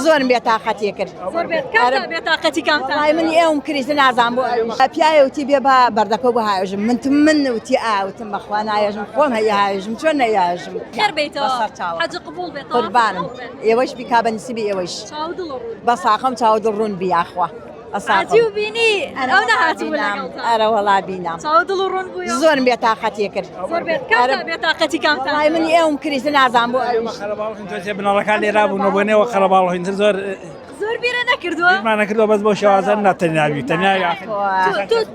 زۆر بێتاقەتی کرد زۆر بێتاقەتی کامتان وڵای من ئێوەم کریزە نازان بۆ پیاوتی بێ بە بەردەکە بۆ هاوێژم من وتی ئاوتم بەخوا نایێژم خۆم هەیە هاوێژم چۆن نەیاژم خێر بێتەوە حەج قبول بێت قوربانم ئێوەش بیکا بە نسیبی ئێوەش بە ساقم چاو دڵڕوون بیاخوا ئاتی و بینی ئەو نەهاتی ئەرە وەڵا بینام چاو دڵ و ڕوون بووە زۆر بێتاقەتی کرد زۆر بێتاقەتی کامتان وڵای من ئێوەم کریزە نازان بۆ خەرەباڵخین تۆ بناڵەکان لێرا بوونەوە بۆ نێوە خەرەباڵخینتر زۆر زۆر بیرە نەکردووە مان نەکردەوە بەس بۆ شێوازە ناتەنیاوی تەنیاوی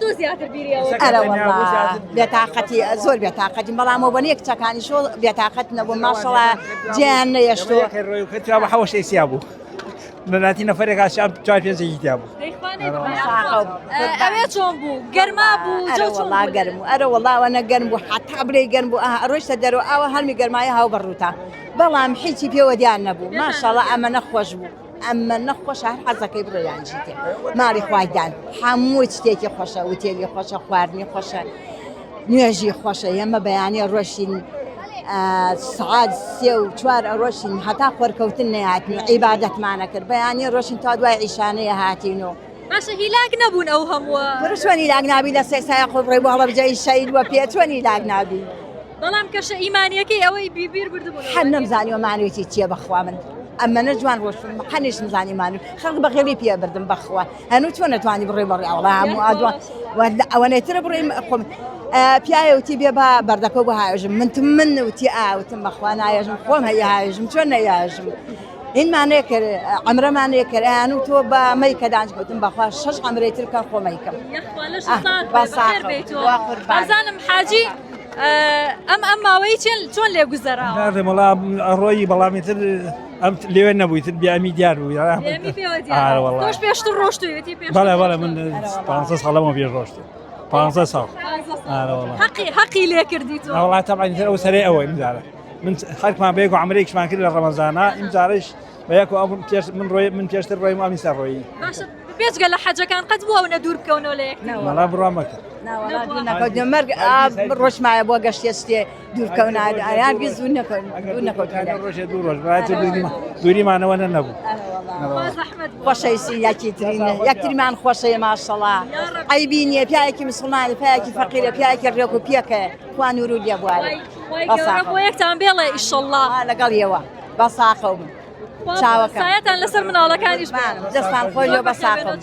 تۆ زیاتر بیریەوە ئەرە وەڵا بێتاقەتی زۆر بێتاقەتی بەڵام ئەو بەنە کچەکانی شۆ بێتاقەت نەبوو ماشەڵا گیان نەیەشتۆ ڕۆیکەتیا بە حەوەشەی سیا بوو لەناتی نەفرێک شام 4-5 تیا بوو ئەوێ چۆن بوو گەرما بوو وڵا گەرم و ئەرە وەڵاوەنە گەرم بوو حتا برێ گەرم بوو ڕۆیشتە دەرەوە ئەوە هەرمی گەرمایە هاو بەڕووتا بەڵام هیچی پێوە دیان نەبوو ماشەڵا ئەمە نەخۆش بوو ئەمە نەخۆش هەر حەزەکەی بڕۆیانجی تێ ماری خوایدان هەموو شتێکی خۆشە وتێلی خۆشە خواردنی خۆشە نوێژی خۆشە ئێمە بەیانی ڕۆشین سعات 3 و 4 ڕۆشین هەتا خۆرکەوتن نەهاتین عیبادەتمانە کرد بەیانی ڕۆشین تا دوای عیشانەیە هاتینەوە باشە هیلاک نەبوون ئەو هەمووە چۆنی لاگ نابی لە سێ سایە خۆڕێ بۆ هەڵە بجای شەید وە پێ چۆنی لاگ نابی بەڵام کەشە ئیمانیەکەی ئەوەی بیبیر بردبوون هەر نەمزانیوە مانوێتی چییە بەخوا من ئەمە نەجوان ڕۆشتم هەنیش نزانی مانوی خەڵک بەخێڵی پێ بردم بەخوا هەنوو چۆن نەتوانی بڕێ بەڕێ ئەوڵا هەموو ئادوان ئەوەنەیترە بڕێ خۆم پیاوتی بێ بە بەردەکە بۆ هاوێژم من وتی ئاوتم بەخوا نایێژم خۆم هەیە هاوێژم چۆن نەیاژم اینمانەیە کرد ئەمرەمانەیە کرد و تۆ بە مەی کە دانجگوتم بەخوا 6 ئەمرێتر کە خۆمەیکەم بەزانم حاجی ئەم ماوەی چۆن لێ گوزەراوە وڵا ڕۆیی بەڵامیتر ئەم لێوێ نەبوویتر بیامی دیار بوو تۆش پێشتر ڕۆشتویەتی بەڵێ من 500 ساڵەمە پێش ڕۆشت 500 ساڵ حەقی لێ کردی تۆ وڵات تەمانیتر ئەو سەرێ ئەوە ئیمزارە من خەرکمان بەیەک و عەمرێکیشمان کرد لە ڕەمەزانە ئیمزارش بەیەک من پێشتر ڕۆیم ئەمی سەر ڕۆیی پێچگە لە حەجەکان قەت بووە ئەو نەدوور بکەونەوە لە یەک وەڵا بڕوا مەکرد مەرگ ڕۆژمایە بۆ گەشتێ ستێ دوورکەونایان زوو نەکەوت ڕۆژێ دوو ڕۆژ دووریمانەوە نەبوو خۆشەویستی یەکیترینە یەکتریمان خۆشەیە ماشەڵا عەیبی نییە پیاوێکی مسڵمانە پیاوێکی فەقیرە پیاوێکی ڕێک و پێکە خوا نوور و لێ بوارێ بۆ یەکتان بێڵێ ئیشەڵڵا لەگەڵ ئێوە بە ساقە و من چاوەکەم سایەتان لەسەر مناڵەکانیش دەستان خۆی لێ بە ساقم